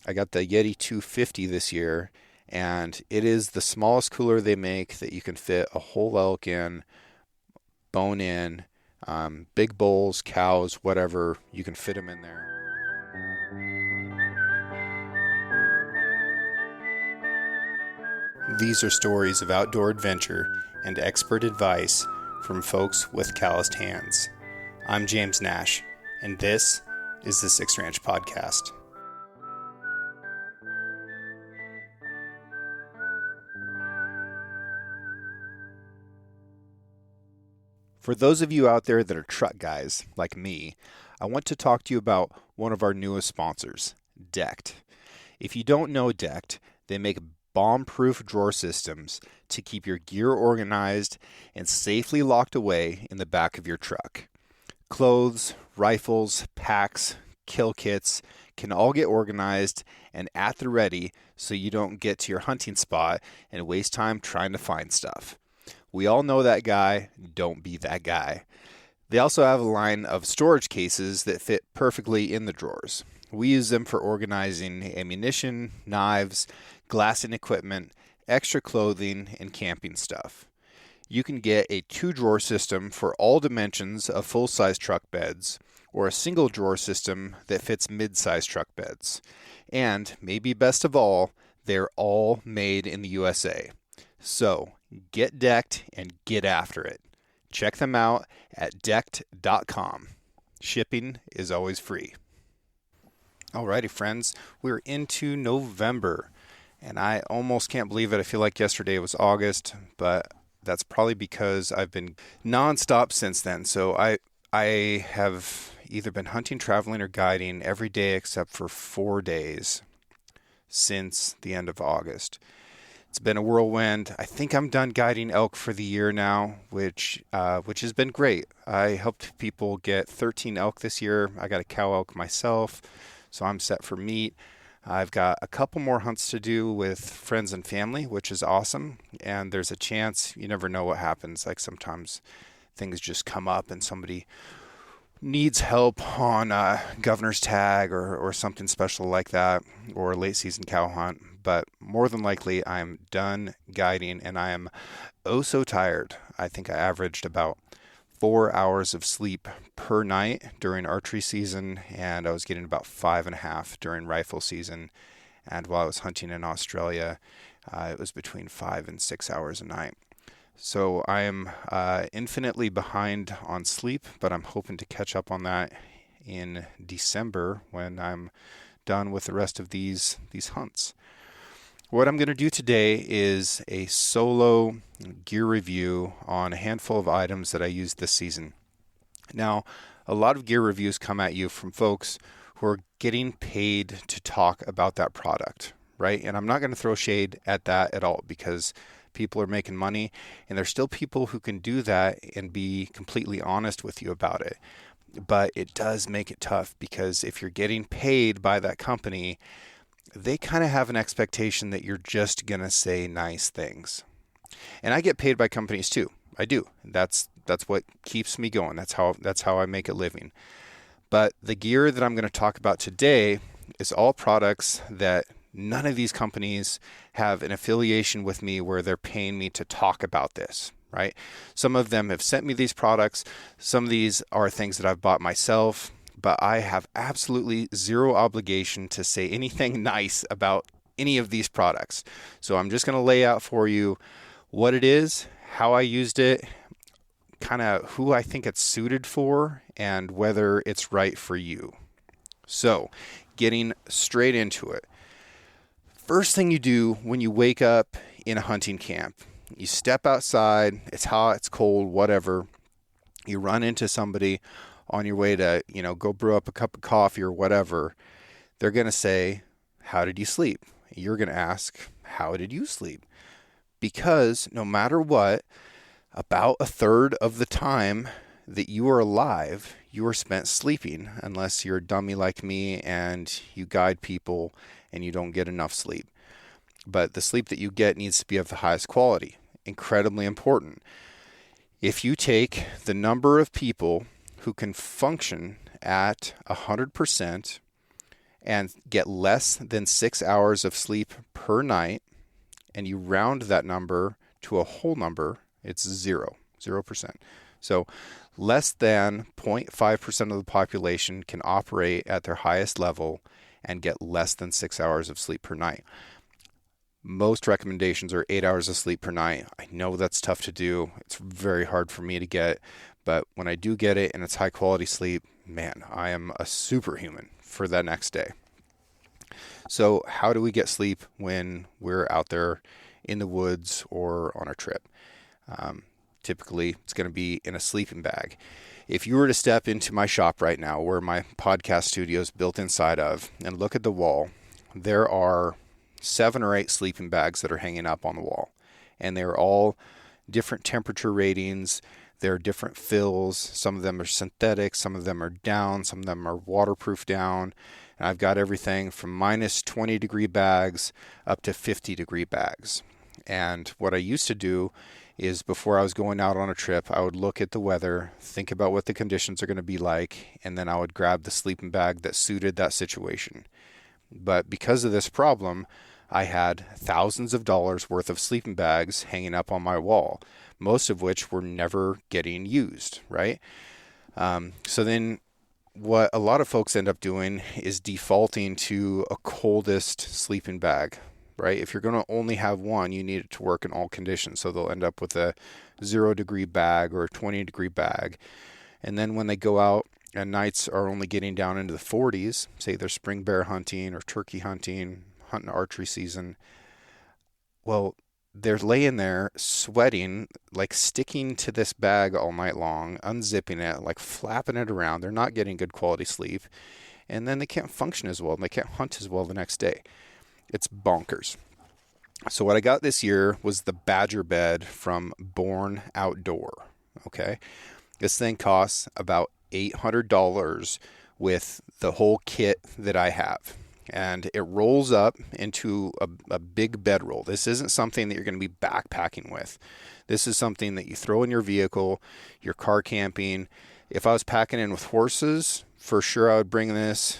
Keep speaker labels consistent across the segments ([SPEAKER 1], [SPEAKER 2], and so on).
[SPEAKER 1] I got the Yeti 250 this year, and it is the smallest cooler they make that you can fit a whole elk in, bone in, big bulls, cows, whatever, you can fit them in there. These are stories of outdoor adventure and expert advice from folks with calloused hands. I'm James Nash, and this is the Six Ranch Podcast. For those of you out there that are truck guys like me, I want to talk to you about one of our newest sponsors, Decked. If you don't know Decked, they make bomb-proof drawer systems to keep your gear organized and safely locked away in the back of your truck. Clothes, rifles, packs, kill kits can all get organized and at the ready so you don't get to your hunting spot and waste time trying to find stuff. We all know that guy. Don't be that guy. They also have a line of storage cases that fit perfectly in the drawers. We use them for organizing ammunition, knives, glassing equipment, extra clothing, and camping stuff. You can get a 2-drawer system for all dimensions of full-size truck beds, or a single drawer system that fits mid-size truck beds. And, maybe best of all, they're all made in the USA. So, get decked and get after it. Check them out at decked.com. Shipping is always free. Alrighty, friends, we're into November, and I almost can't believe it. I feel like yesterday was August, but that's probably because I've been nonstop since then. So I have either been hunting, traveling, or guiding every day except for 4 days since the end of August. It's been a whirlwind. I think I'm done guiding elk for the year now, which has been great. I helped people get 13 elk this year. I got a cow elk myself, so I'm set for meat. I've got a couple more hunts to do with friends and family, which is awesome. And there's a chance, you never know what happens. Like sometimes things just come up and somebody needs help on a governor's tag or something special like that, or a late season cow hunt. But more than likely, I'm done guiding and I am oh so tired. I think I averaged about 4 hours of sleep per night during archery season, and I was getting about 5.5 during rifle season. And while I was hunting in Australia, it was between 5 and 6 hours a night. So I am infinitely behind on sleep, but I'm hoping to catch up on that in December when I'm done with the rest of these hunts. What I'm going to do today is a solo gear review on a handful of items that I used this season. Now, a lot of gear reviews come at you from folks who are getting paid to talk about that product, right? And I'm not going to throw shade at that at all because people are making money, and there's still people who can do that and be completely honest with you about it. But it does make it tough because if you're getting paid by that company, they kind of have an expectation that you're just going to say nice things. And I get paid by companies too. I do. That's what keeps me going. That's how I make a living. But the gear that I'm going to talk about today is all products that none of these companies have an affiliation with me where they're paying me to talk about this, right? Some of them have sent me these products. Some of these are things that I've bought myself, but I have absolutely zero obligation to say anything nice about any of these products. So I'm just going to lay out for you what it is, how I used it, kind of who I think it's suited for, and whether it's right for you. So, getting straight into it. First thing you do when you wake up in a hunting camp, you step outside, it's hot, it's cold, whatever. You run into somebody on your way to, go brew up a cup of coffee or whatever. They're going to say, "How did you sleep?" You're going to ask, "How did you sleep?" Because no matter what, about a third of the time that you are alive, you are spent sleeping, unless you're a dummy like me and you guide people and you don't get enough sleep. But the sleep that you get needs to be of the highest quality. Incredibly important. If you take the number of people who can function at 100% and get less than 6 hours of sleep per night, and you round that number to a whole number, it's 0%. So less than 0.5% of the population can operate at their highest level and get less than 6 hours of sleep per night. Most recommendations are 8 hours of sleep per night. I know that's tough to do. It's very hard for me to get, but when I do get it and it's high quality sleep, man, I am a superhuman for that next day. So how do we get sleep when we're out there in the woods or on a trip? Typically, it's going to be in a sleeping bag. If you were to step into my shop right now, where my podcast studio is built inside of, and look at the wall, there are 7 or 8 sleeping bags that are hanging up on the wall. And they're all different temperature ratings. There are different fills. Some of them are synthetic. Some of them are down. Some of them are waterproof down. And I've got everything from minus 20 degree bags up to 50 degree bags. And what I used to do is before I was going out on a trip, I would look at the weather, think about what the conditions are going to be like, and then I would grab the sleeping bag that suited that situation. But because of this problem, I had thousands of dollars worth of sleeping bags hanging up on my wall, most of which were never getting used, right? So then what a lot of folks end up doing is defaulting to a coldest sleeping bag, right? If you're going to only have one, you need it to work in all conditions. So they'll end up with a 0 degree bag or a 20 degree bag. And then when they go out and nights are only getting down into the 40s, say they're spring bear hunting or turkey hunting archery season, well, they're laying there sweating, like sticking to this bag all night long, unzipping it, like flapping it around. They're not getting good quality sleep. And then they can't function as well. And they can't hunt as well the next day. It's bonkers. So what I got this year was the Badger bed from Born Outdoor. Okay. This thing costs about $800 with the whole kit that I have. And it rolls up into a big bedroll. This isn't something that you're going to be backpacking with. This is something that you throw in your vehicle, your car camping. If I was packing in with horses, for sure I would bring this.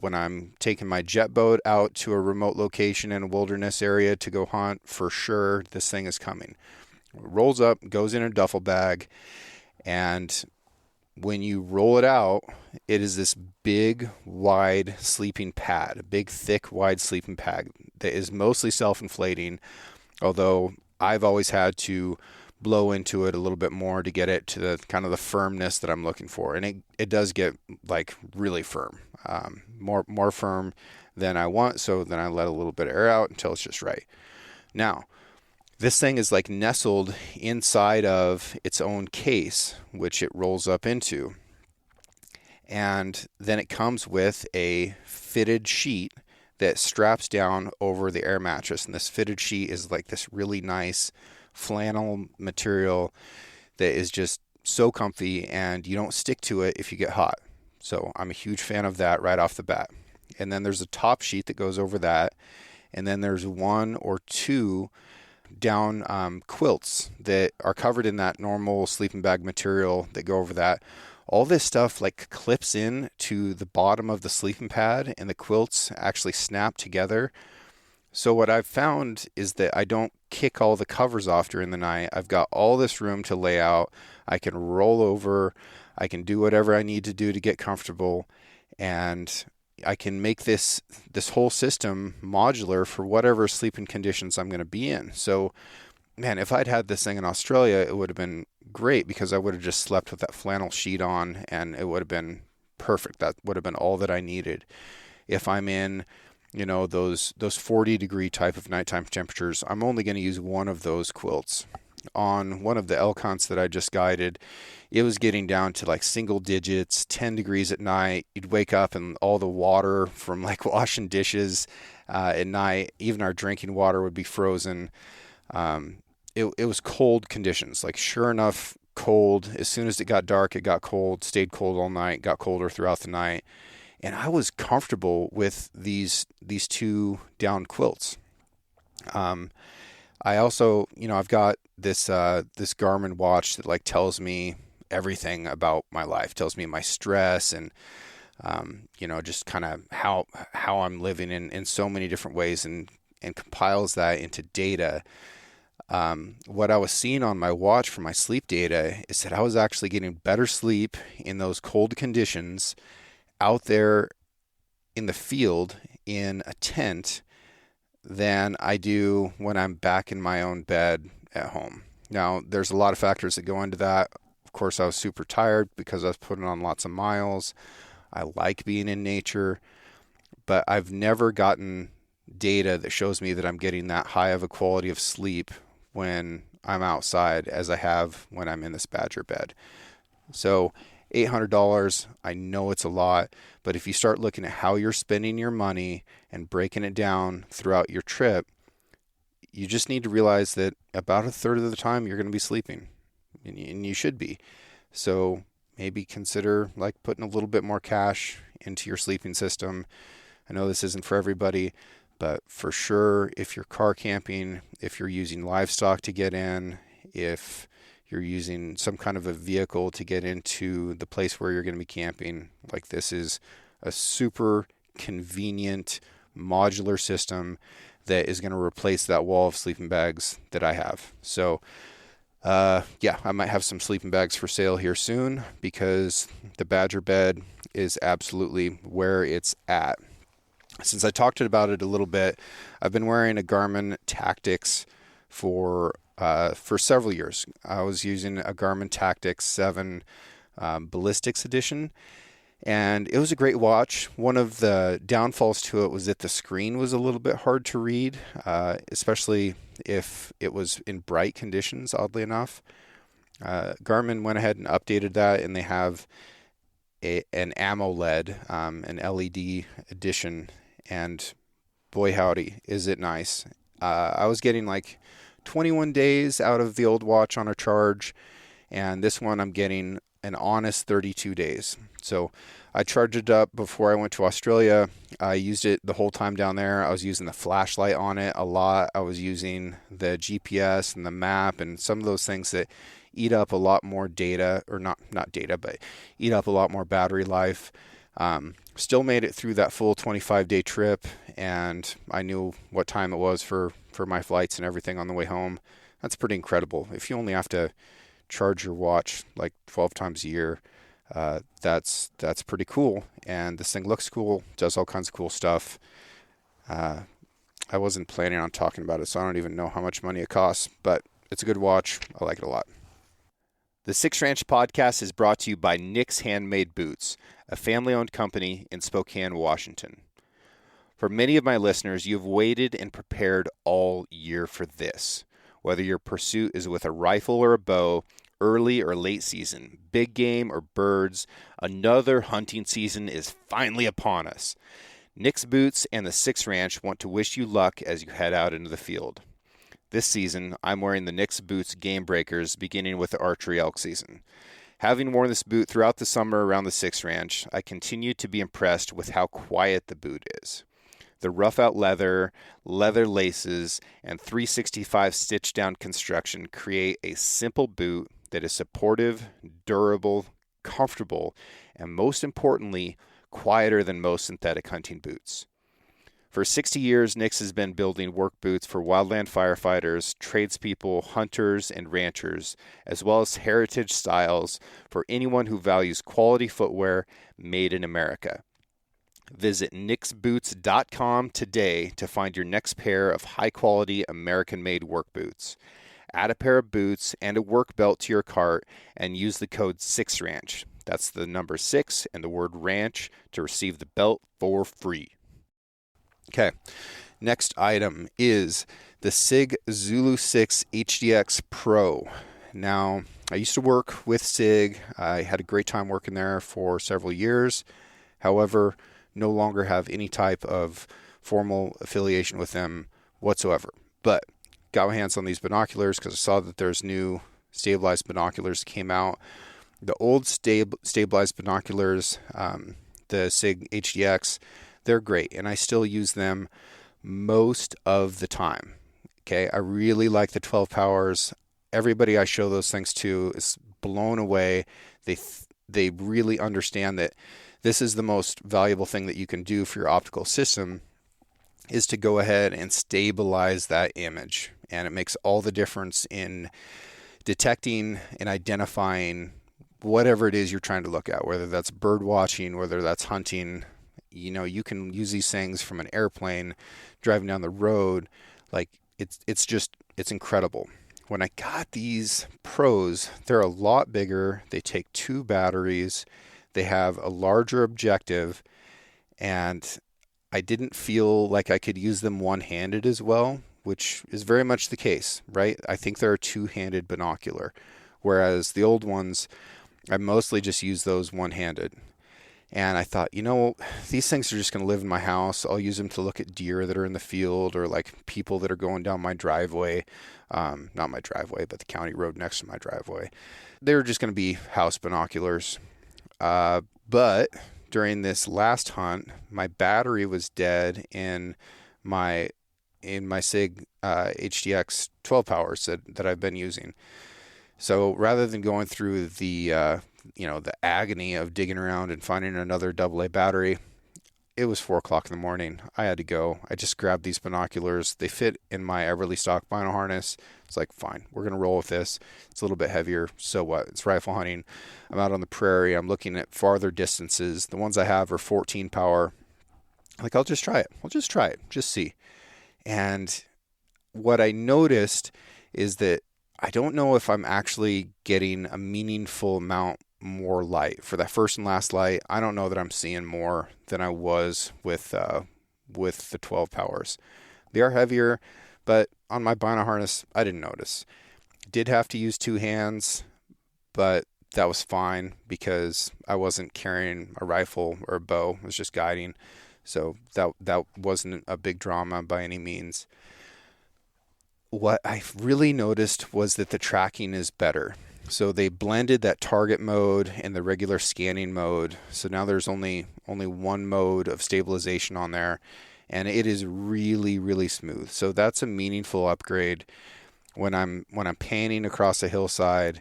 [SPEAKER 1] When I'm taking my jet boat out to a remote location in a wilderness area to go hunt, for sure this thing is coming. It rolls up, goes in a duffel bag, and when you roll it out, it is this big, wide sleeping pad, a big, thick, wide sleeping pad that is mostly self-inflating, although I've always had to blow into it a little bit more to get it to the kind of the firmness that I'm looking for. And it does get like really firm, more firm than I want. So then I let a little bit of air out until it's just right. Now, this thing is like nestled inside of its own case, which it rolls up into. And then it comes with a fitted sheet that straps down over the air mattress. And this fitted sheet is like this really nice flannel material that is just so comfy, and you don't stick to it if you get hot. So I'm a huge fan of that right off the bat. And then there's a top sheet that goes over that. And then there's 1 or 2 down quilts that are covered in that normal sleeping bag material that go over that. All this stuff like clips in to the bottom of the sleeping pad, and the quilts actually snap together. So what I've found is that I don't kick all the covers off during the night. I've got all this room to lay out. I can roll over. I can do whatever I need to do to get comfortable, and I can make this whole system modular for whatever sleeping conditions I'm going to be in. So, man, if I'd had this thing in Australia, it would have been great because I would have just slept with that flannel sheet on, and it would have been perfect. That would have been all that I needed. If I'm in, those 40 degree type of nighttime temperatures, I'm only going to use one of those quilts. On one of the elk hunts that I just guided, it was getting down to like single digits, 10 degrees at night. You'd wake up and all the water from like washing dishes at night, even our drinking water would be frozen. It was cold conditions, like sure enough, cold. As soon as it got dark, it got cold, stayed cold all night, got colder throughout the night. And I was comfortable with these 2 down quilts. I also, I've got this Garmin watch that like tells me everything about my life, tells me my stress and just kind of how I'm living in so many different ways, and compiles that into data. What I was seeing on my watch for my sleep data is that I was actually getting better sleep in those cold conditions out there in the field in a tent than I do when I'm back in my own bed at home. Now, there's a lot of factors that go into that. Of course, I was super tired because I was putting on lots of miles. I like being in nature, but I've never gotten data that shows me that I'm getting that high of a quality of sleep when I'm outside as I have when I'm in this Badger bed. So $800, I know it's a lot, but if you start looking at how you're spending your money and breaking it down throughout your trip, you just need to realize that about a third of the time you're going to be sleeping, and you should be. So maybe consider like putting a little bit more cash into your sleeping system. I know this isn't for everybody, but for sure, if you're car camping, if you're using livestock to get in, if you're using some kind of a vehicle to get into the place where you're going to be camping, like this is a super convenient modular system that is going to replace that wall of sleeping bags that I have. So yeah, I might have some sleeping bags for sale here soon because the Badger bed is absolutely where it's at. Since I talked about it a little bit, I've been wearing a Garmin Tactix for several years. I was using a Garmin Tactix 7 Ballistics Edition, and it was a great watch. One of the downfalls to it was that the screen was a little bit hard to read, especially if it was in bright conditions, oddly enough. Garmin went ahead and updated that, and they have an AMOLED, an LED edition, and boy howdy, is it nice. I was getting like 21 days out of the old watch on a charge, and this one I'm getting an honest 32 days. So I charged it up before I went to Australia. I used it the whole time down there. I was using the flashlight on it a lot. I was using the GPS and the map and some of those things that eat up a lot more data, or not data, but eat up a lot more battery life. Still made it through that full 25-day trip, and I knew what time it was for my flights and everything on the way home. That's pretty incredible. If you only have to charge your watch like 12 times a year, that's pretty cool. And this thing looks cool, does all kinds of cool stuff. I wasn't planning on talking about it, so I don't even know how much money it costs, but it's a good watch. I like it a lot. The Six Ranch podcast is brought to you by Nick's Handmade Boots, a family-owned company in Spokane, Washington. For many of my listeners, you have waited and prepared all year for this. Whether your pursuit is with a rifle or a bow, early or late season, big game or birds, another hunting season is finally upon us. Nick's Boots and the Six Ranch want to wish you luck as you head out into the field. This season, I'm wearing the Nick's Boots Game Breakers, beginning with the archery elk season. Having worn this boot throughout the summer around the Six Ranch, I continue to be impressed with how quiet the boot is. The rough-out leather laces, and 365 stitch-down construction create a simple boot that is supportive, durable, comfortable, and most importantly, quieter than most synthetic hunting boots. For 60 years, Nick's has been building work boots for wildland firefighters, tradespeople, hunters, and ranchers, as well as heritage styles for anyone who values quality footwear made in America. Visit nicksboots.com today to find your next pair of high-quality American-made work boots. Add a pair of boots and a work belt to your cart and use the code 6RANCH. That's the number 6 and the word ranch to receive the belt for free. Okay, next item is the SIG Zulu 6 HDX Pro. Now, I used to work with SIG. I had a great time working there for several years. However, no longer have any type of formal affiliation with them whatsoever. But got my hands on these binoculars because I saw that there's new stabilized binoculars that came out. The old stabilized binoculars, the SIG HDX, they're great, and I still use them most of the time. Okay, I really like the 12 powers. Everybody I show those things to is blown away. They really understand that this is the most valuable thing that you can do for your optical system, is to go ahead and stabilize that image. And it makes all the difference in detecting and identifying whatever it is you're trying to look at, whether that's bird watching, whether that's hunting. You can use these things from an airplane, driving down the road. Like it's incredible. When I got these Pros, they're a lot bigger. They take 2 batteries. They have a larger objective, and I didn't feel like I could use them one-handed as well, which is very much the case, right? I think they're a two-handed binocular, whereas the old ones, I mostly just use those one-handed. And I thought, these things are just going to live in my house. I'll use them to look at deer that are in the field, or like people that are going down my driveway. Not my driveway, but the county road next to my driveway. They're just going to be house binoculars. But during this last hunt, my battery was dead in my SIG HDX 12 powers that I've been using. So rather than going through the agony of digging around and finding another AA battery, it was 4 o'clock in the morning. I had to go. I just grabbed these binoculars. They fit in my Everlystock vinyl harness. It's like, fine, we're going to roll with this. It's a little bit heavier. So what? It's rifle hunting. I'm out on the prairie. I'm looking at farther distances. The ones I have are 14 power. Like, I'll just try it. Just see. And what I noticed is that I don't know if I'm actually getting a meaningful amount more light. For that first and last light, I don't know that I'm seeing more than I was with the 12 powers. They are heavier, but on my bino harness, I didn't notice. Did have to use 2 hands, but that was fine because I wasn't carrying a rifle or a bow. I was just guiding. So that wasn't a big drama by any means. What I really noticed was that the tracking is better. So they blended that target mode and the regular scanning mode. So now there's only one mode of stabilization on there, and it is really, really smooth. So that's a meaningful upgrade. When I'm panning across a hillside,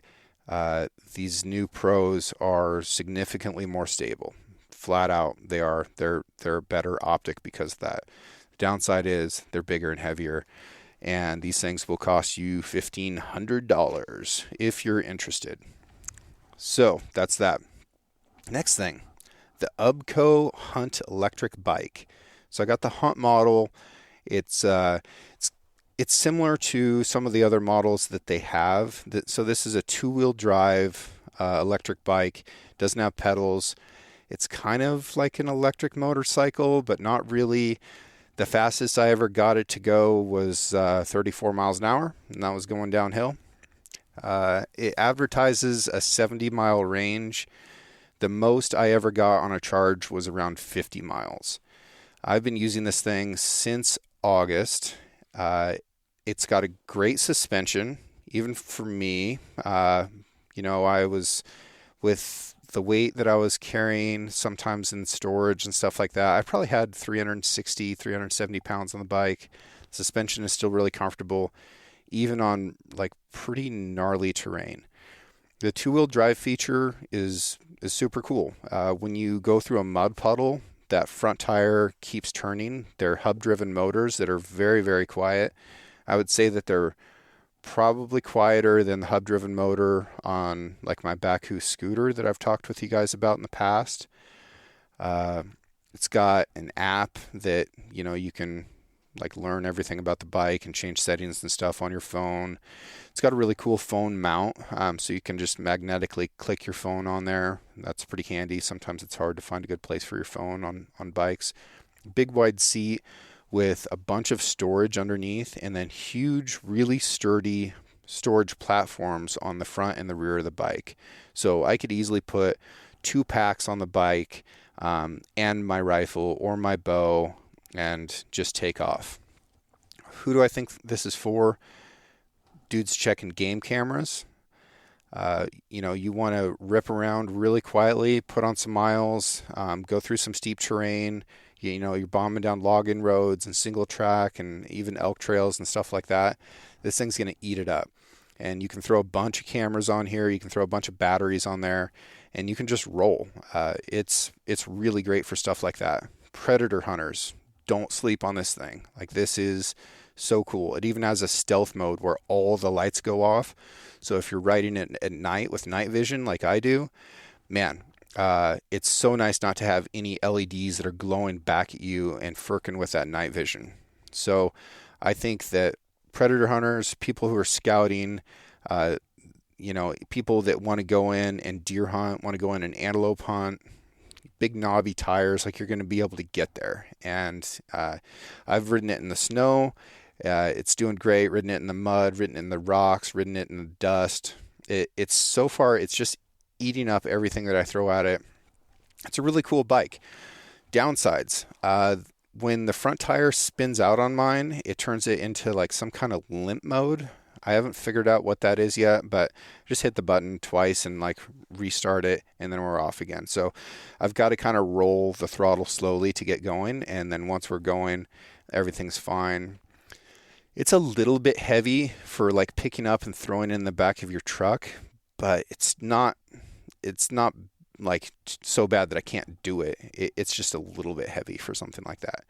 [SPEAKER 1] these new Pros are significantly more stable. Flat out, they're a better optic because of that. The downside is they're bigger and heavier. And these things will cost you $1,500 if you're interested. So that's that. Next thing, the UBCO Hunt electric bike. So I got the Hunt model. It's similar to some of the other models that they have. So this is a 2-wheel drive electric bike. Doesn't have pedals. It's kind of like an electric motorcycle, but not really. The fastest I ever got it to go was 34 miles an hour, and that was going downhill. It advertises a 70-mile range. The most I ever got on a charge was around 50 miles. I've been using this thing since August. It's got a great suspension, even for me. I was with the weight that I was carrying sometimes in storage and stuff like that. I probably had 370 pounds on the bike. Suspension is still really comfortable, even on like pretty gnarly terrain. The 2-wheel drive feature is super cool. When you go through a mud puddle, that front tire keeps turning. They're hub-driven motors that are very, very quiet. I would say that they're probably quieter than the hub-driven motor on like my Bakcou scooter that I've talked with you guys about in the past. It's got an app that you can like learn everything about the bike and change settings and stuff on your phone. It's got a really cool phone mount, so you can just magnetically click your phone on there. That's pretty handy. Sometimes it's hard to find a good place for your phone on bikes. Big wide seat with a bunch of storage underneath, and then huge, really sturdy storage platforms on the front and the rear of the bike. So I could easily put 2 packs on the bike and my rifle or my bow and just take off. Who do I think this is for? Dudes checking game cameras. You want to rip around really quietly, put on some miles, go through some steep terrain. You're bombing down login roads and single track and even elk trails and stuff like that. This thing's going to eat it up. And you can throw a bunch of cameras on here. You can throw a bunch of batteries on there, and you can just roll. It's really great for stuff like that. Predator hunters, don't sleep on this thing. Like, this is so cool. It even has a stealth mode where all the lights go off. So if you're riding it at night with night vision like I do, man, it's so nice not to have any LEDs that are glowing back at you and firking with that night vision. So I think that predator hunters, people who are scouting, people that want to go in and deer hunt, want to go in and antelope hunt, big knobby tires, like, you're going to be able to get there. And I've ridden it in the snow. It's doing great. Ridden it in the mud, ridden it in the rocks, ridden it in the dust. It's so far, it's just eating up everything that I throw at it. It's a really cool bike. Downsides. When the front tire spins out on mine, it turns it into like some kind of limp mode. I haven't figured out what that is yet, but just hit the button twice and like restart it, and then we're off again. So I've got to kind of roll the throttle slowly to get going, and then once we're going, everything's fine. It's a little bit heavy for like picking up and throwing in the back of your truck, but it's not like so bad that I can't do it. It's just a little bit heavy for something like that.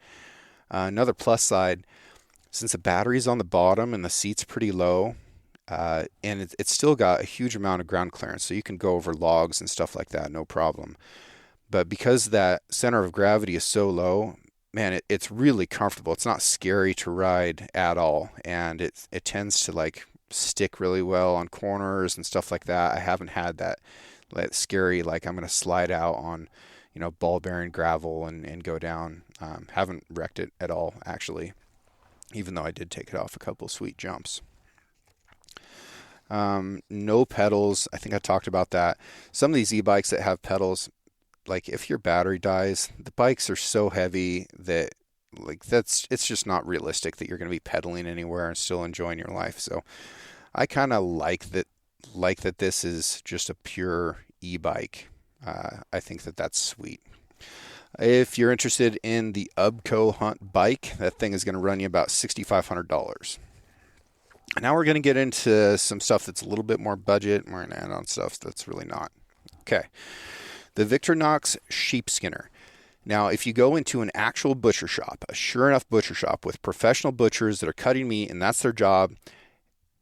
[SPEAKER 1] Another plus side, since the battery's on the bottom and the seat's pretty low, and it's still got a huge amount of ground clearance, so you can go over logs and stuff like that, no problem. But because that center of gravity is so low, man, it's really comfortable. It's not scary to ride at all, and it tends to like stick really well on corners and stuff like that. I haven't had that scary, like, I'm going to slide out on, ball bearing gravel and go down. Haven't wrecked it at all, actually, even though I did take it off a couple sweet jumps. No pedals. I think I talked about that. Some of these e-bikes that have pedals, like, if your battery dies, the bikes are so heavy that it's just not realistic that you're going to be pedaling anywhere and still enjoying your life. So I kind of like that this is just a pure e-bike. I think that's sweet. If you're interested in the Ubco Hunt bike, that thing is going to run you about $6,500. Now we're going to get into some stuff that's a little bit more budget. We're going to add on stuff that's really not. Okay. The Victorinox Sheepskinner. Now, if you go into an actual butcher shop, a sure enough butcher shop with professional butchers that are cutting meat and that's their job,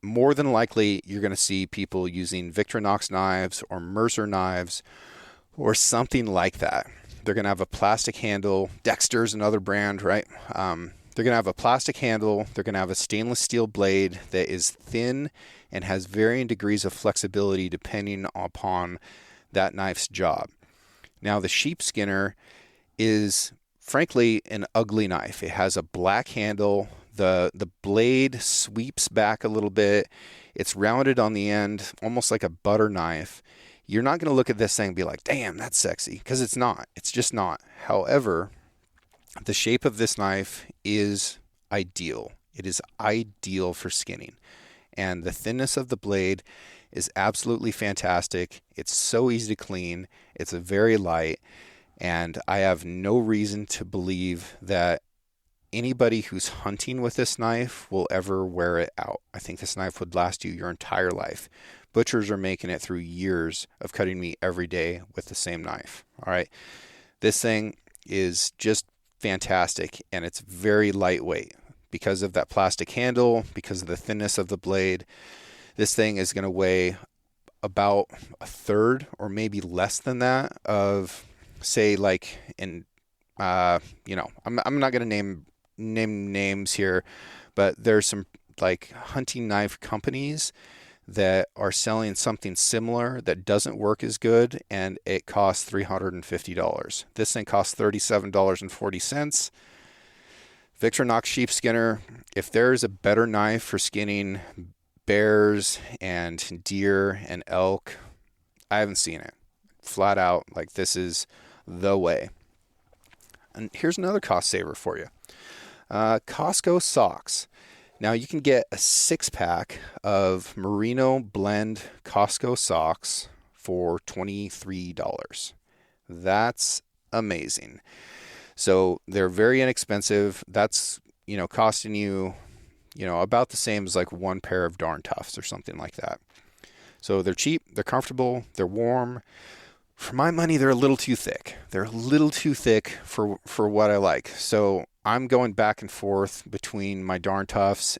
[SPEAKER 1] more than likely you're going to see people using Victorinox knives or Mercer knives or something like that. They're going to have a plastic handle. Dexter's another brand, right? They're going to have a plastic handle. They're going to have a stainless steel blade that is thin and has varying degrees of flexibility depending upon that knife's job. Now, the Sheepskinner is, frankly, an ugly knife. It has a black handle. The blade sweeps back a little bit. It's rounded on the end, almost like a butter knife. You're not going to look at this thing and be like, damn, that's sexy, because it's not. It's just not. However, the shape of this knife is ideal. It is ideal for skinning. And the thinness of the blade is absolutely fantastic. It's so easy to clean. It's very light. And I have no reason to believe that anybody who's hunting with this knife will ever wear it out. I think this knife would last you your entire life. Butchers are making it through years of cutting meat every day with the same knife. All right. This thing is just fantastic, and it's very lightweight because of that plastic handle, because of the thinness of the blade. This thing is going to weigh about a third or maybe less than that of, say, like in, I'm not going to name names here, but there's some like hunting knife companies that are selling something similar that doesn't work as good, and it costs $350. This thing costs $37.40. Victorinox Sheepskinner. If there's a better knife for skinning bears and deer and elk, I haven't seen it. Flat out, like, this is the way. And here's another cost saver for you. Costco socks. Now, you can get a 6-pack of Merino Blend Costco socks for $23. That's amazing. So they're very inexpensive. That's, costing you about the same as like one pair of Darn Toughs or something like that. So they're cheap, they're comfortable, they're warm. For my money, they're a little too thick. They're a little too thick for what I like. So I'm going back and forth between my Darn Toughs,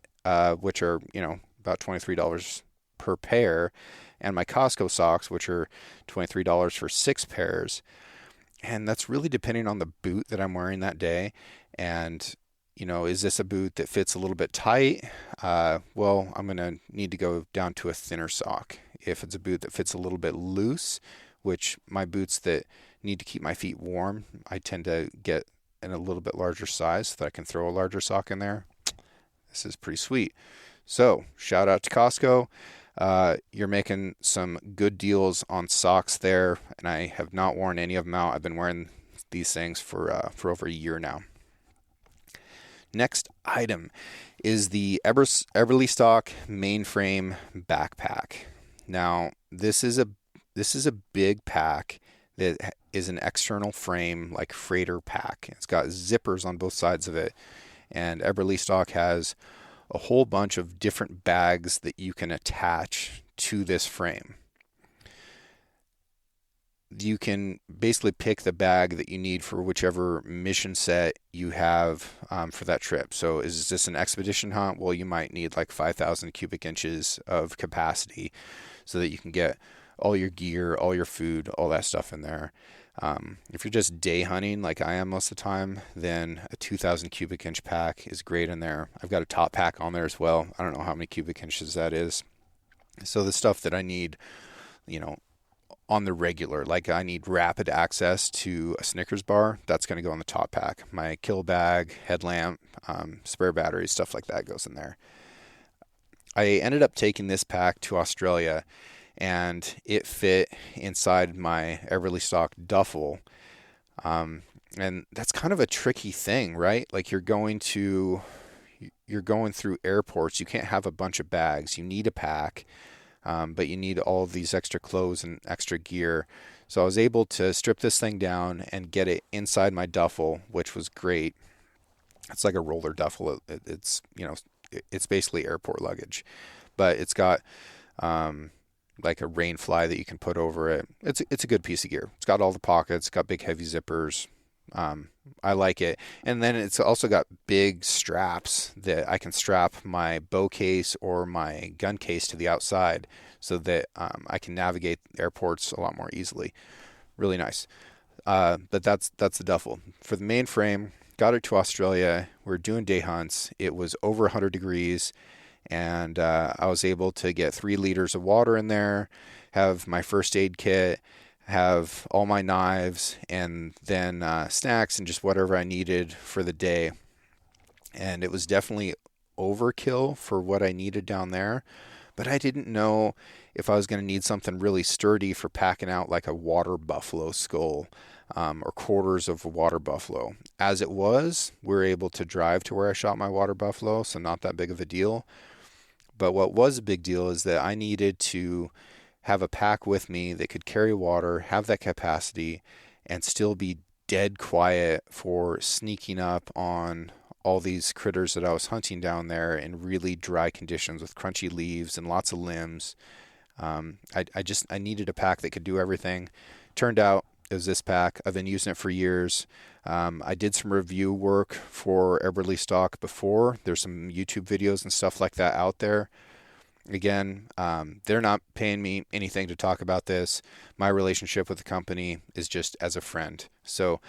[SPEAKER 1] which are, about $23 per pair, and my Costco socks, which are $23 for 6 pairs. And that's really depending on the boot that I'm wearing that day. And, is this a boot that fits a little bit tight? Well, I'm going to need to go down to a thinner sock. If it's a boot that fits a little bit loose, which my boots that need to keep my feet warm, I tend to get in a little bit larger size so that I can throw a larger sock in there. This is pretty sweet. So shout out to Costco. You're making some good deals on socks there, and I have not worn any of them out. I've been wearing these things for over a year now. Next item is the Everlystock Mainframe Backpack. Now, this is a big pack that is an external frame, like freighter pack. It's got zippers on both sides of it, and Everlystock has a whole bunch of different bags that you can attach to this frame. You can basically pick the bag that you need for whichever mission set you have for that trip. So is this an expedition hunt? Well, you might need like 5,000 cubic inches of capacity so that you can get all your gear, all your food, all that stuff in there. If you're just day hunting like I am most of the time, then a 2,000 cubic inch pack is great in there. I've got a top pack on there as well. I don't know how many cubic inches that is. So the stuff that I need, on the regular, like I need rapid access to a Snickers bar, that's going to go on the top pack. My kill bag, headlamp, spare batteries, stuff like that goes in there. I ended up taking this pack to Australia, and it fit inside my Everlystock duffel. And that's kind of a tricky thing, right? Like you're going through airports. You can't have a bunch of bags. You need a pack, but you need all of these extra clothes and extra gear. So I was able to strip this thing down and get it inside my duffel, which was great. It's like a roller duffel. It's basically airport luggage, but it's got like a rain fly that you can put over it. It's a good piece of gear. It's got all the pockets, got big heavy zippers. I like it. And then it's also got big straps that I can strap my bow case or my gun case to the outside so that I can navigate airports a lot more easily. Really nice. But that's the duffel. For the main frame, got it to Australia. We're doing day hunts. It was over 100 degrees. And I was able to get 3 liters of water in there, have my first aid kit, have all my knives, and then snacks and just whatever I needed for the day. And it was definitely overkill for what I needed down there, but I didn't know if I was going to need something really sturdy for packing out like a water buffalo skull or quarters of a water buffalo. As it was, we were able to drive to where I shot my water buffalo, so not that big of a deal. But what was a big deal is that I needed to have a pack with me that could carry water, have that capacity, and still be dead quiet for sneaking up on all these critters that I was hunting down there in really dry conditions with crunchy leaves and lots of limbs. I needed a pack that could do everything. Turned out it was this pack. I've been using it for years. I did some review work for Everlystock before. There's some YouTube videos and stuff like that out there. Again, they're not paying me anything to talk about this. My relationship with the company is just as a friend. So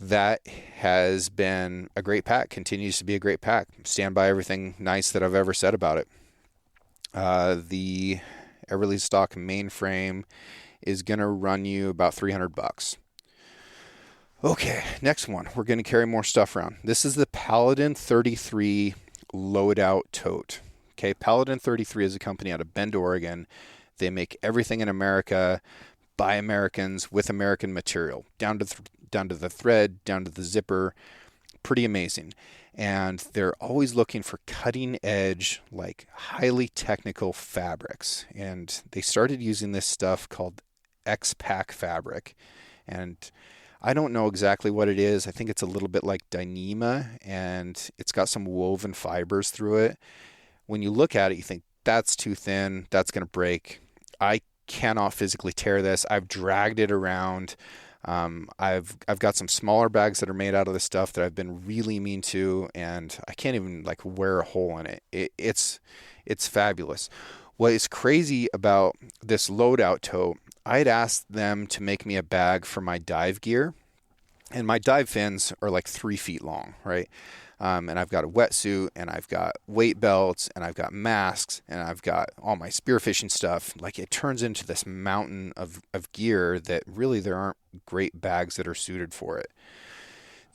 [SPEAKER 1] that has been a great pack, continues to be a great pack. Stand by everything nice that I've ever said about it. The Everlystock mainframe is going to run you about $300. Okay, next one. We're going to carry more stuff around. This is the Paladin 33 loadout tote. Okay, Paladin 33 is a company out of Bend, Oregon. They make everything in America by Americans with American material, down to the thread, down to the zipper. Pretty amazing. And they're always looking for cutting edge, like highly technical fabrics. And they started using this stuff called X-Pack fabric. And I don't know exactly what it is. I think it's a little bit like Dyneema, and it's got some woven fibers through it. When you look at it, you think that's too thin, that's going to break. I cannot physically tear this. I've dragged it around. I've got some smaller bags that are made out of this stuff that I've been really mean to, and I can't even like wear a hole in it. It's fabulous. What is crazy about this loadout tote, I had asked them to make me a bag for my dive gear, and my dive fins are like 3 feet long, right? And I've got a wetsuit, and I've got weight belts, and I've got masks, and I've got all my spearfishing stuff. Like, it turns into this mountain of gear that really there aren't great bags that are suited for it.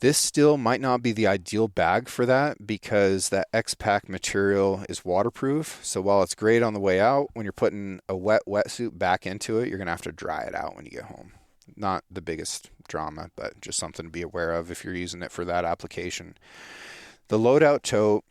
[SPEAKER 1] This still might not be the ideal bag for that because that X-Pack material is waterproof. So while it's great on the way out, when you're putting a wet wetsuit back into it, you're going to have to dry it out when you get home. Not the biggest drama, but just something to be aware of if you're using it for that application. The loadout tote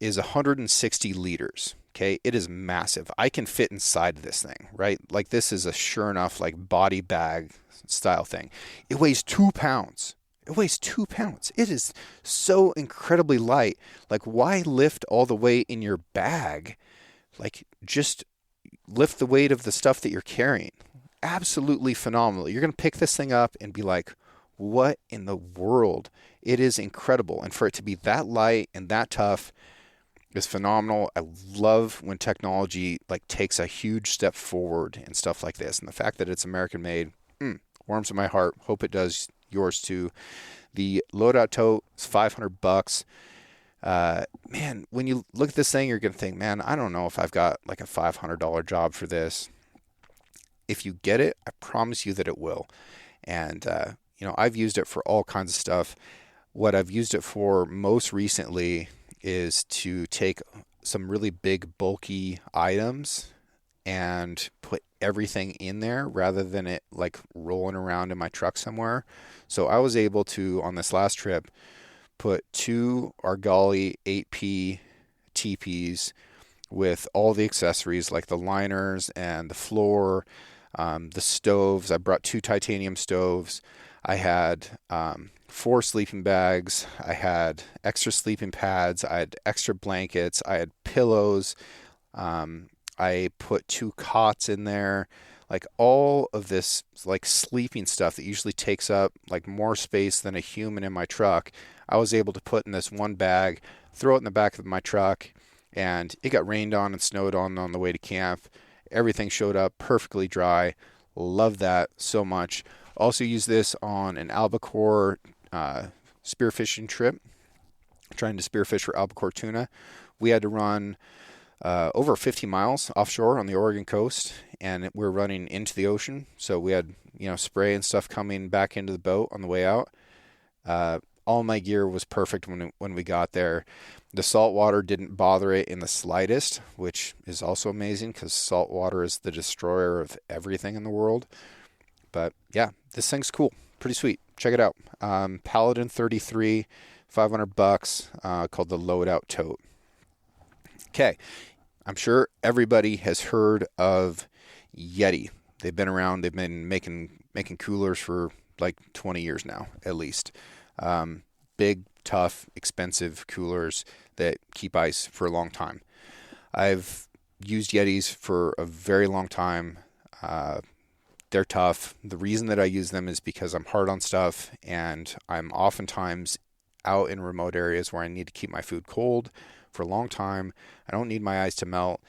[SPEAKER 1] is 160 liters. Okay, it is massive. I can fit inside this thing, right? Like, this is a sure enough like body bag style thing. It weighs 2 pounds. It weighs 2 pounds. It is so incredibly light. Like, why lift all the weight in your bag? Like, just lift the weight of the stuff that you're carrying. Absolutely phenomenal. You're going to pick this thing up and be like, what in the world? It is incredible. And for it to be that light and that tough is phenomenal. I love when technology like takes a huge step forward and stuff like this. And the fact that it's American made, warms my heart. Hope it does yours too. The loadout tote is $500. Man, when you look at this thing, you're going to think, man, I don't know if I've got like a $500 job for this. If you get it, I promise you that it will. And, I've used it for all kinds of stuff. What I've used it for most recently is to take some really big, bulky items and put everything in there rather than it like rolling around in my truck somewhere. So I was able to, on this last trip, put 2 Argali 8P TPs with all the accessories like the liners and the floor, the stoves. I brought 2 titanium stoves. I had 4 sleeping bags. I had extra sleeping pads. I had extra blankets. I had pillows. I put 2 cots in there. Like, all of this like sleeping stuff that usually takes up like more space than a human in my truck, I was able to put in this one bag, throw it in the back of my truck, and it got rained on and snowed on the way to camp. Everything showed up perfectly dry. Love that so much. Also use this on an albacore spearfishing trip, trying to spearfish for albacore tuna. We had to run over 50 miles offshore on the Oregon coast, and we're running into the ocean. So we had, spray and stuff coming back into the boat on the way out. All my gear was perfect when we got there. The salt water didn't bother it in the slightest, which is also amazing because salt water is the destroyer of everything in the world. But yeah, this thing's cool. Pretty sweet. Check it out. Paladin 33, $500, called the Loadout Tote. Okay. I'm sure everybody has heard of Yeti. They've been around. They've been making coolers for like 20 years now, at least. Big, tough, expensive coolers that keep ice for a long time. I've used Yetis for a very long time. They're tough. The reason that I use them is because I'm hard on stuff, and I'm oftentimes out in remote areas where I need to keep my food cold for a long time. I don't need my ice to melt.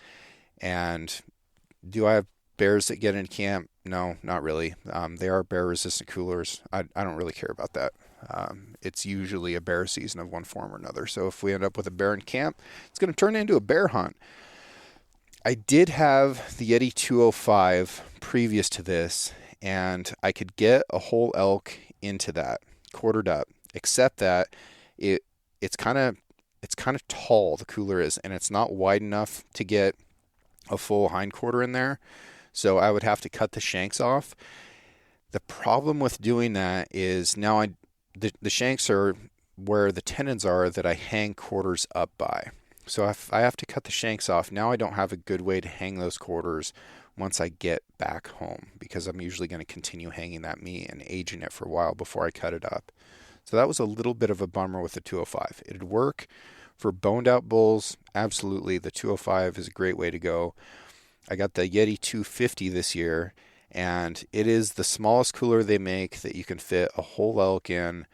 [SPEAKER 1] And do I have bears that get into camp? No, not really. They are bear-resistant coolers. I don't really care about that. It's usually a bear season of one form or another. So if we end up with a bear in camp, it's going to turn into a bear hunt. I did have the Yeti 205 previous to this, and I could get a whole elk into that, quartered up, except that it's kind of tall, the cooler is, and it's not wide enough to get a full hindquarter in there. So I would have to cut the shanks off. The problem with doing that is now the shanks are where the tendons are that I hang quarters up by. So if I have to cut the shanks off, now I don't have a good way to hang those quarters once I get back home, because I'm usually going to continue hanging that meat and aging it for a while before I cut it up. So that was a little bit of a bummer with the 205. It'd work for boned out bulls. Absolutely, the 205 is a great way to go. I got the Yeti 250 this year, and it is the smallest cooler they make that you can fit a whole elk in,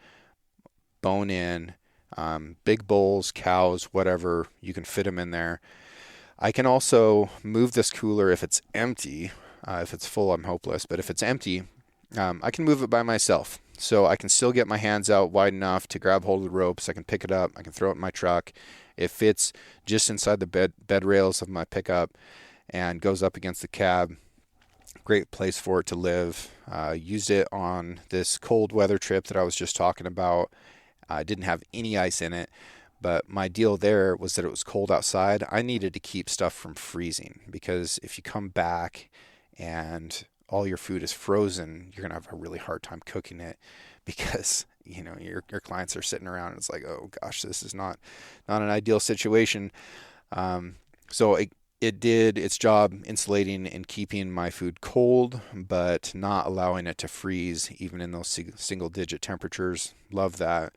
[SPEAKER 1] bone in, big bulls, cows, whatever, you can fit them in there. I can also move this cooler if it's empty. If it's full, I'm hopeless, but if it's empty, I can move it by myself. So I can still get my hands out wide enough to grab hold of the ropes. I can pick it up. I can throw it in my truck. It fits just inside the bed rails of my pickup and goes up against the cab. Great place for it to live. Used it on this cold weather trip that I was just talking about. I didn't have any ice in it, but my deal there was that it was cold outside. I needed to keep stuff from freezing, because if you come back and all your food is frozen, you're going to have a really hard time cooking it, because your clients are sitting around and it's like, oh gosh, this is not an ideal situation. So it did its job insulating and keeping my food cold, but not allowing it to freeze even in those single digit temperatures. Love that.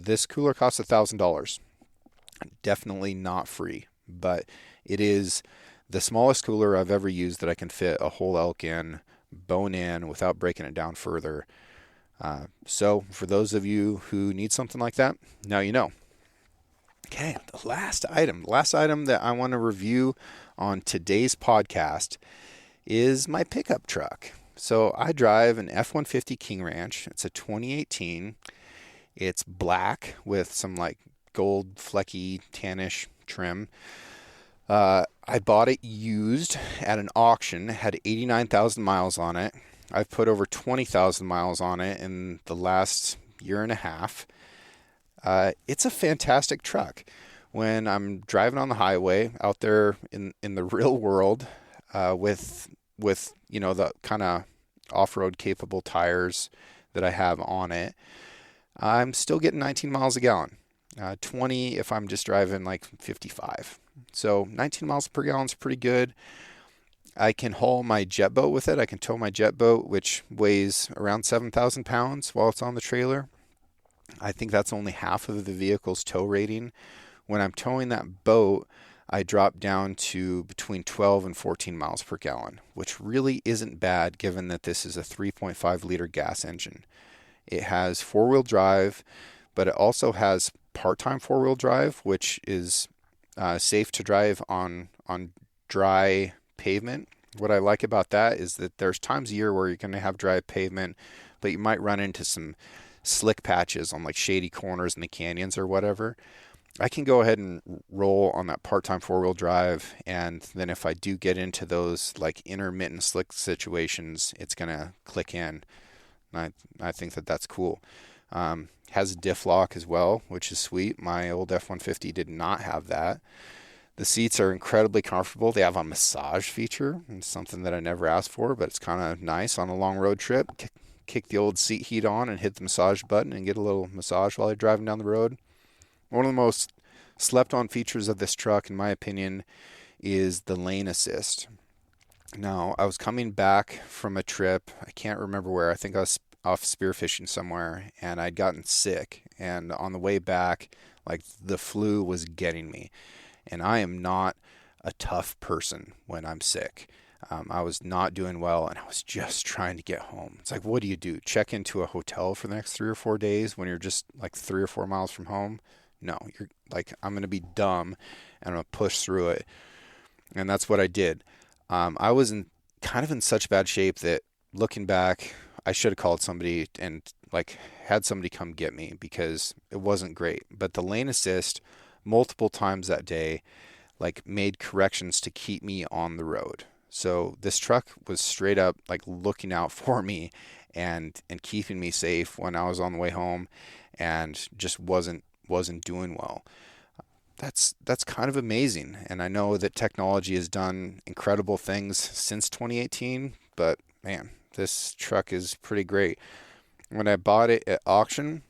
[SPEAKER 1] This cooler costs $1,000. Definitely not free, but it is the smallest cooler I've ever used that I can fit a whole elk in, bone in, without breaking it down further. So for those of you who need something like that, now you know. Okay, the last item that I want to review on today's podcast is my pickup truck. So I drive an F-150 King Ranch. It's a 2018. It's black with some like gold flecky tannish trim. I bought it used at an auction. It had 89,000 miles on it. I've put over 20,000 miles on it in the last year and a half. It's a fantastic truck. When I'm driving on the highway out there in the real world, with the kind of off-road capable tires that I have on it, I'm still getting 19 miles a gallon. 20 if I'm just driving like 55. So 19 miles per gallon is pretty good. I can haul my jet boat with it. I can tow my jet boat, which weighs around 7,000 pounds while it's on the trailer. I think that's only half of the vehicle's tow rating. When I'm towing that boat, I drop down to between 12 and 14 miles per gallon, which really isn't bad given that this is a 3.5 liter gas engine. It has four-wheel drive, but it also has part-time four-wheel drive, which is safe to drive on dry pavement. What I like about that is that there's times a year where you're going to have dry pavement, but you might run into some slick patches on like shady corners in the canyons or whatever. I can go ahead and roll on that part-time four-wheel drive, and then if I do get into those like intermittent slick situations, it's going to click in. I think that's cool. Has a diff lock as well, which is sweet. My old F-150 did not have that. The seats are incredibly comfortable. They have a massage feature. It's something that I never asked for, but it's kind of nice on a long road trip. Kick the old seat heat on and hit the massage button and get a little massage while you're driving down the road. One of the most slept on features of this truck, in my opinion, is the lane assist. Now, I was coming back from a trip. I can't remember where. I think I was off spearfishing somewhere, and I'd gotten sick. And on the way back, like the flu was getting me. And I am not a tough person when I'm sick. I was not doing well, and I was just trying to get home. It's like, what do? Check into a hotel for the next 3 or 4 days when you're just like 3 or 4 miles from home? No, you're like, I'm going to be dumb, and I'm going to push through it. And that's what I did. I was kind of in such bad shape that looking back, I should have called somebody and like had somebody come get me, because it wasn't great. But the lane assist multiple times that day like made corrections to keep me on the road. So this truck was straight up like looking out for me and keeping me safe when I was on the way home, and just wasn't doing well. That's kind of amazing. And I know that technology has done incredible things since 2018, but man, this truck is pretty great. When I bought it at auction,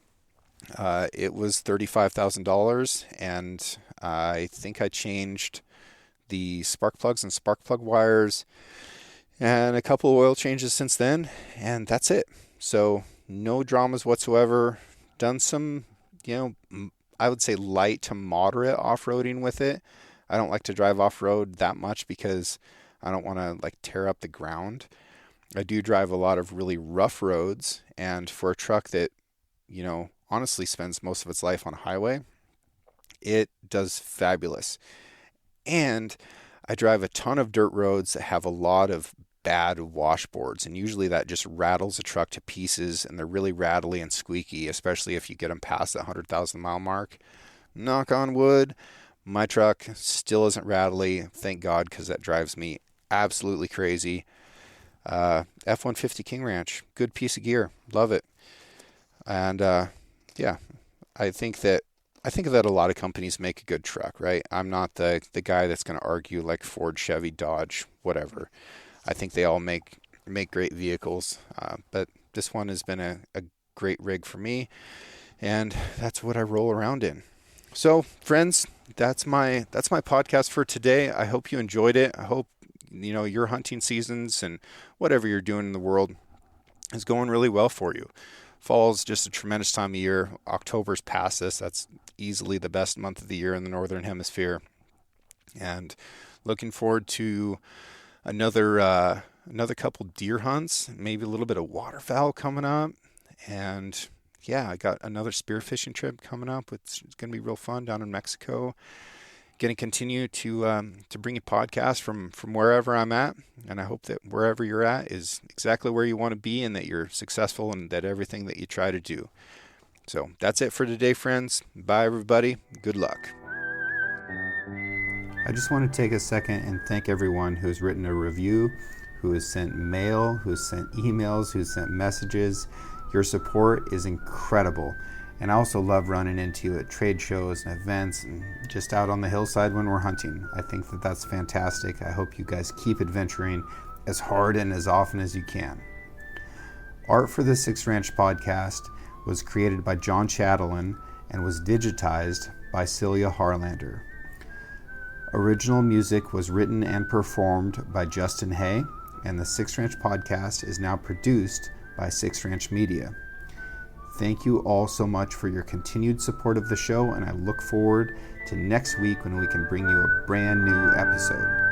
[SPEAKER 1] it was $35,000, and I think I changed the spark plugs and spark plug wires, and a couple of oil changes since then, and that's it. So no dramas whatsoever. Done some, I would say light to moderate off-roading with it. I don't like to drive off-road that much because I don't want to like tear up the ground. I do drive a lot of really rough roads, and for a truck that, honestly spends most of its life on a highway, it does fabulous. And I drive a ton of dirt roads that have a lot of bad washboards, and usually that just rattles a truck to pieces, and they're really rattly and squeaky, especially if you get them past the 100,000 mile mark. Knock on wood, my truck still isn't rattly, thank God, because that drives me absolutely crazy. F-150 King Ranch, good piece of gear, love it. And yeah, I think that a lot of companies make a good truck, right? I'm not the guy that's going to argue like Ford, Chevy, Dodge, whatever. I think they all make great vehicles, but this one has been a great rig for me, and that's what I roll around in. So, friends, that's my podcast for today. I hope you enjoyed it. I hope your hunting seasons and whatever you're doing in the world is going really well for you. Fall's just a tremendous time of year. October's past us. That's easily the best month of the year in the Northern Hemisphere. And looking forward to another couple deer hunts, maybe a little bit of waterfowl coming up. And yeah, I got another spearfishing trip coming up. It's going to be real fun down in Mexico. Going to continue to bring you podcasts from wherever I'm at, and I hope that wherever you're at is exactly where you want to be, and that you're successful, and that everything that you try to do. So that's it for today, friends. Bye, everybody. Good luck. I just want to take a second and thank everyone who's written a review, who has sent mail, who's sent emails, who's sent messages. Your support is incredible. And I also love running into you at trade shows and events and just out on the hillside when we're hunting. I think that that's fantastic. I hope you guys keep adventuring as hard and as often as you can. Art for the Six Ranch podcast was created by John Chatelain and was digitized by Celia Harlander. Original music was written and performed by Justin Hay, and the Six Ranch podcast is now produced by Six Ranch Media. Thank you all so much for your continued support of the show, and I look forward to next week when we can bring you a brand new episode.